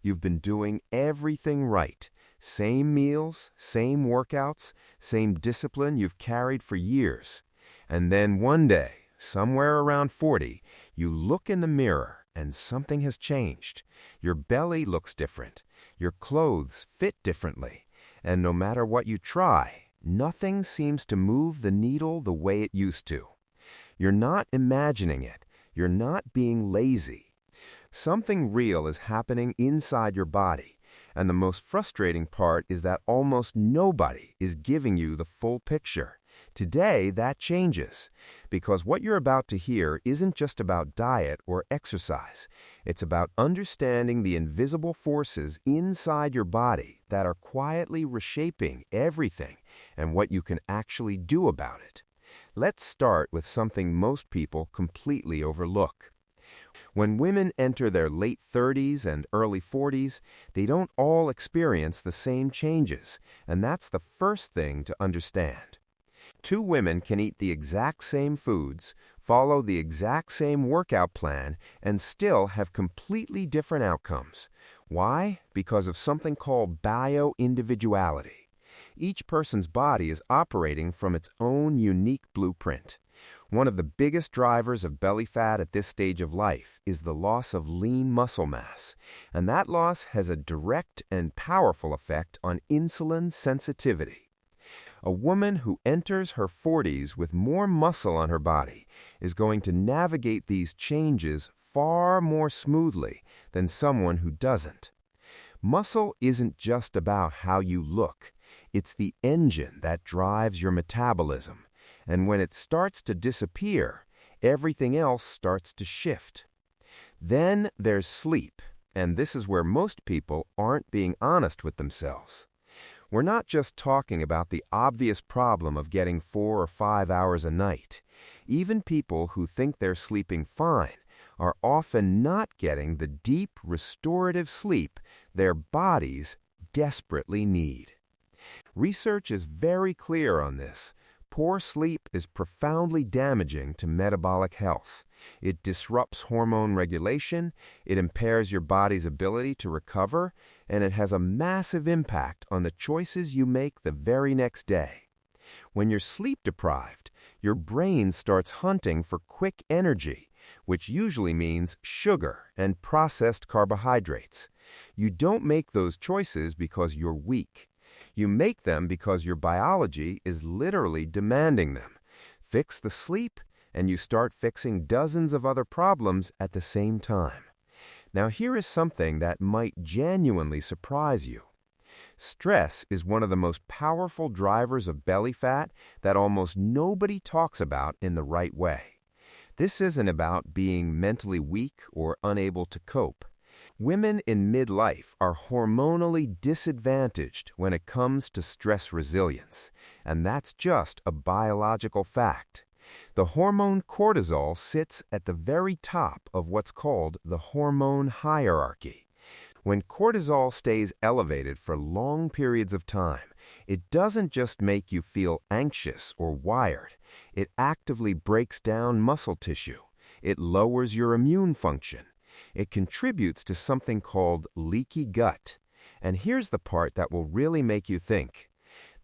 You've been doing everything right. Same meals, same workouts, same discipline you've carried for years. And then one day, somewhere around 40, you look in the mirror and something has changed. Your belly looks different. Your clothes fit differently. And no matter what you try, nothing seems to move the needle the way it used to. You're not imagining it. You're not being lazy. Something real is happening inside your body, and the most frustrating part is that almost nobody is giving you the full picture. Today, that changes, because what you're about to hear isn't just about diet or exercise. It's about understanding the invisible forces inside your body that are quietly reshaping everything and what you can actually do about it. Let's start with something most people completely overlook. When women enter their late 30s and early 40s, they don't all experience the same changes, and that's the first thing to understand. Two women can eat the exact same foods, follow the exact same workout plan, and still have completely different outcomes. Why? Because of something called bio-individuality. Each person's body is operating from its own unique blueprint. One of the biggest drivers of belly fat at this stage of life is the loss of lean muscle mass, and that loss has a direct and powerful effect on insulin sensitivity. A woman who enters her 40s with more muscle on her body is going to navigate these changes far more smoothly than someone who doesn't. Muscle isn't just about how you look. It's the engine that drives your metabolism. And when it starts to disappear, everything else starts to shift. Then there's sleep, and this is where most people aren't being honest with themselves. We're not just talking about the obvious problem of getting 4 or 5 hours a night. Even people who think they're sleeping fine are often not getting the deep, restorative sleep their bodies desperately need. Research is very clear on this. Poor sleep is profoundly damaging to metabolic health. It disrupts hormone regulation, it impairs your body's ability to recover, and it has a massive impact on the choices you make the very next day. When you're sleep deprived, your brain starts hunting for quick energy, which usually means sugar and processed carbohydrates. You don't make those choices because you're weak. You make them because your biology is literally demanding them. Fix the sleep, and you start fixing dozens of other problems at the same time. Now, here is something that might genuinely surprise you. Stress is one of the most powerful drivers of belly fat that almost nobody talks about in the right way. This isn't about being mentally weak or unable to cope. Women in midlife are hormonally disadvantaged when it comes to stress resilience, and that's just a biological fact. The hormone cortisol sits at the very top of what's called the hormone hierarchy. When cortisol stays elevated for long periods of time, it doesn't just make you feel anxious or wired. It actively breaks down muscle tissue. It lowers your immune function. It contributes to something called leaky gut. And here's the part that will really make you think.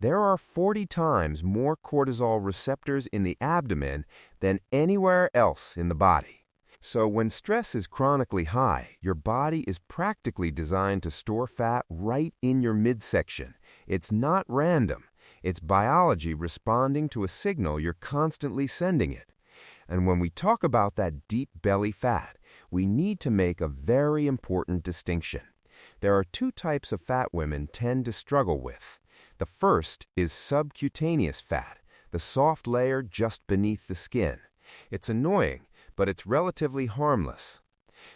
There are 40 times more cortisol receptors in the abdomen than anywhere else in the body. So when stress is chronically high, your body is practically designed to store fat right in your midsection. It's not random. It's biology responding to a signal you're constantly sending it. And when we talk about that deep belly fat, we need to make a very important distinction. There are two types of fat women tend to struggle with. The first is subcutaneous fat, the soft layer just beneath the skin. It's annoying, but it's relatively harmless.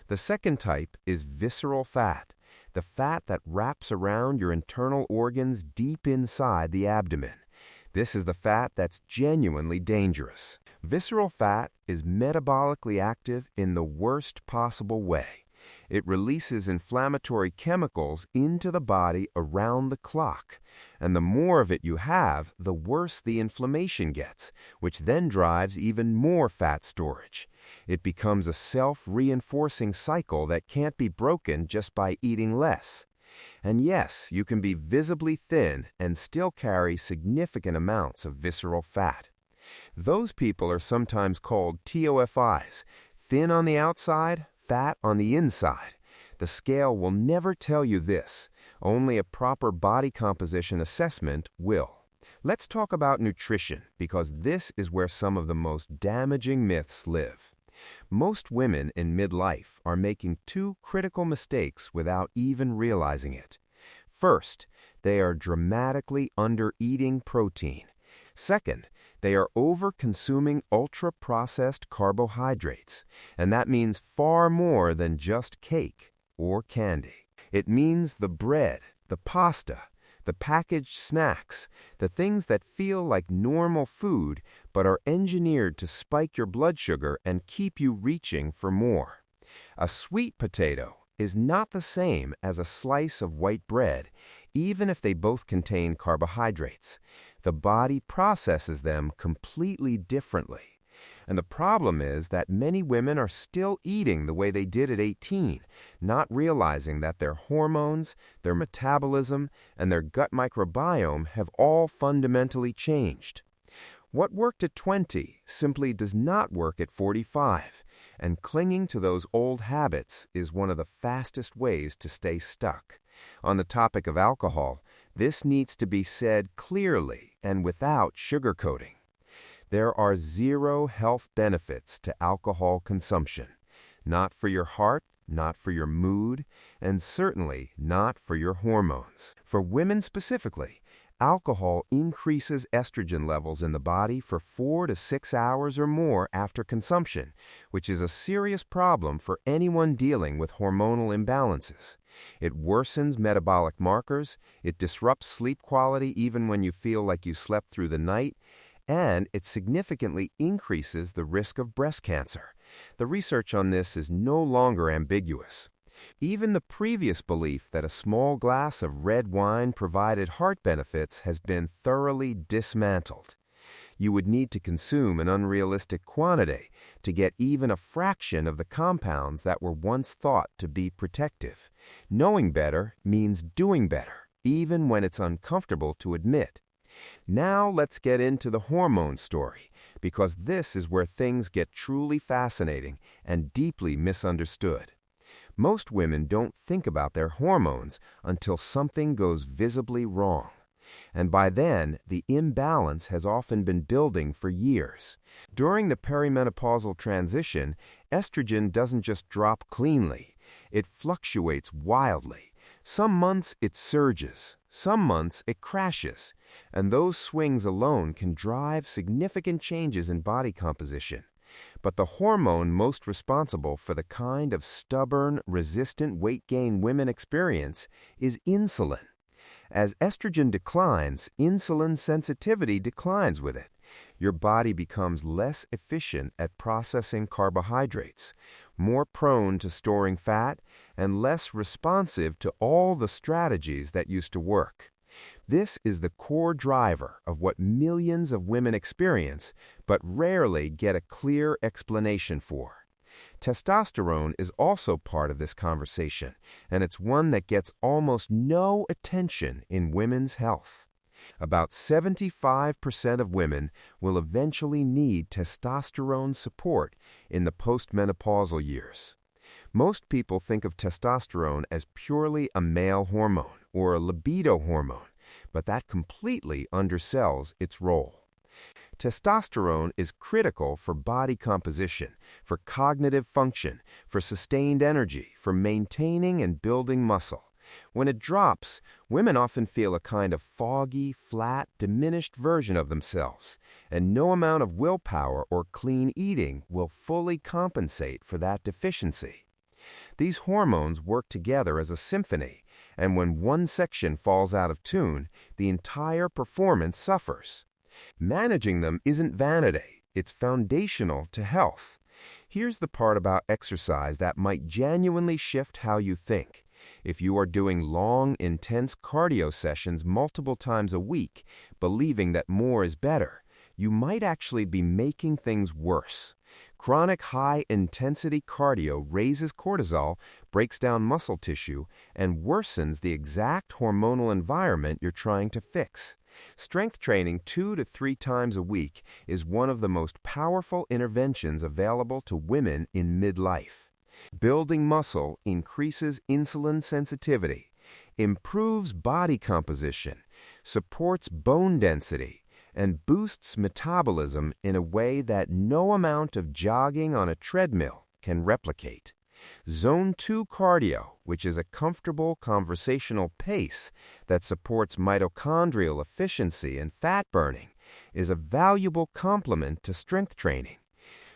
The second type is visceral fat, the fat that wraps around your internal organs deep inside the abdomen. This is the fat that's genuinely dangerous. Visceral fat is metabolically active in the worst possible way. It releases inflammatory chemicals into the body around the clock, and the more of it you have, the worse the inflammation gets, which then drives even more fat storage. It becomes a self-reinforcing cycle that can't be broken just by eating less. And yes, you can be visibly thin and still carry significant amounts of visceral fat. Those people are sometimes called TOFIs, thin on the outside, fat on the inside. The scale will never tell you this. Only a proper body composition assessment will. Let's talk about nutrition, because this is where some of the most damaging myths live. Most women in midlife are making two critical mistakes without even realizing it. First, they are dramatically under-eating protein. Second, they are over-consuming ultra-processed carbohydrates, and that means far more than just cake or candy. It means the bread, the pasta, the packaged snacks, the things that feel like normal food but are engineered to spike your blood sugar and keep you reaching for more. A sweet potato is not the same as a slice of white bread, even if they both contain carbohydrates. The body processes them completely differently. And the problem is that many women are still eating the way they did at 18, not realizing that their hormones, their metabolism, and their gut microbiome have all fundamentally changed. What worked at 20 simply does not work at 45, and clinging to those old habits is one of the fastest ways to stay stuck. On the topic of alcohol, this needs to be said clearly and without sugarcoating. There are zero health benefits to alcohol consumption. Not for your heart, not for your mood, and certainly not for your hormones. For women specifically, alcohol increases estrogen levels in the body for 4 to 6 hours or more after consumption, which is a serious problem for anyone dealing with hormonal imbalances. It worsens metabolic markers, it disrupts sleep quality even when you feel like you slept through the night, and it significantly increases the risk of breast cancer. The research on this is no longer ambiguous. Even the previous belief that a small glass of red wine provided heart benefits has been thoroughly dismantled. You would need to consume an unrealistic quantity to get even a fraction of the compounds that were once thought to be protective. Knowing better means doing better, even when it's uncomfortable to admit. Now let's get into the hormone story, because this is where things get truly fascinating and deeply misunderstood. Most women don't think about their hormones until something goes visibly wrong. And by then, the imbalance has often been building for years. During the perimenopausal transition, estrogen doesn't just drop cleanly. It fluctuates wildly. Some months it surges, some months it crashes, and those swings alone can drive significant changes in body composition. But the hormone most responsible for the kind of stubborn, resistant weight gain women experience is insulin. As estrogen declines, insulin sensitivity declines with it. Your body becomes less efficient at processing carbohydrates, more prone to storing fat, and less responsive to all the strategies that used to work. This is the core driver of what millions of women experience, but rarely get a clear explanation for. Testosterone is also part of this conversation, and it's one that gets almost no attention in women's health. About 75% of women will eventually need testosterone support in the postmenopausal years. Most people think of testosterone as purely a male hormone or a libido hormone, but that completely undersells its role. Testosterone is critical for body composition, for cognitive function, for sustained energy, for maintaining and building muscle. When it drops, women often feel a kind of foggy, flat, diminished version of themselves, and no amount of willpower or clean eating will fully compensate for that deficiency. These hormones work together as a symphony, and when one section falls out of tune, the entire performance suffers. Managing them isn't vanity, it's foundational to health. Here's the part about exercise that might genuinely shift how you think. If you are doing long, intense cardio sessions multiple times a week, believing that more is better, you might actually be making things worse. Chronic high-intensity cardio raises cortisol, breaks down muscle tissue, and worsens the exact hormonal environment you're trying to fix. Strength training 2 to 3 times a week is one of the most powerful interventions available to women in midlife. Building muscle increases insulin sensitivity, improves body composition, supports bone density, and boosts metabolism in a way that no amount of jogging on a treadmill can replicate. Zone 2 cardio, which is a comfortable conversational pace that supports mitochondrial efficiency and fat burning, is a valuable complement to strength training.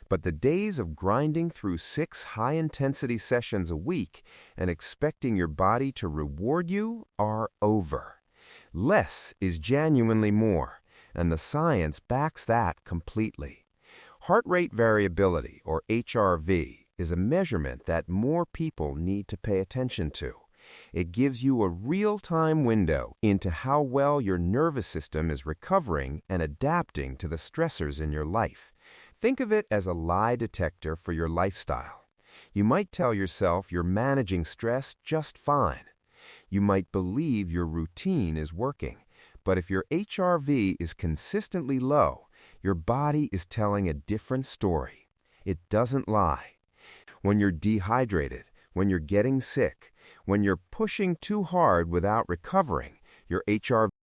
But the days of grinding through 6 high-intensity sessions a week and expecting your body to reward you are over. Less is genuinely more, and the science backs that completely. Heart rate variability, or HRV, is a measurement that more people need to pay attention to. It gives you a real-time window into how well your nervous system is recovering and adapting to the stressors in your life. Think of it as a lie detector for your lifestyle. You might tell yourself you're managing stress just fine. You might believe your routine is working. But if your HRV is consistently low, your body is telling a different story. It doesn't lie. When you're dehydrated, when you're getting sick, when you're pushing too hard without recovering, your HRV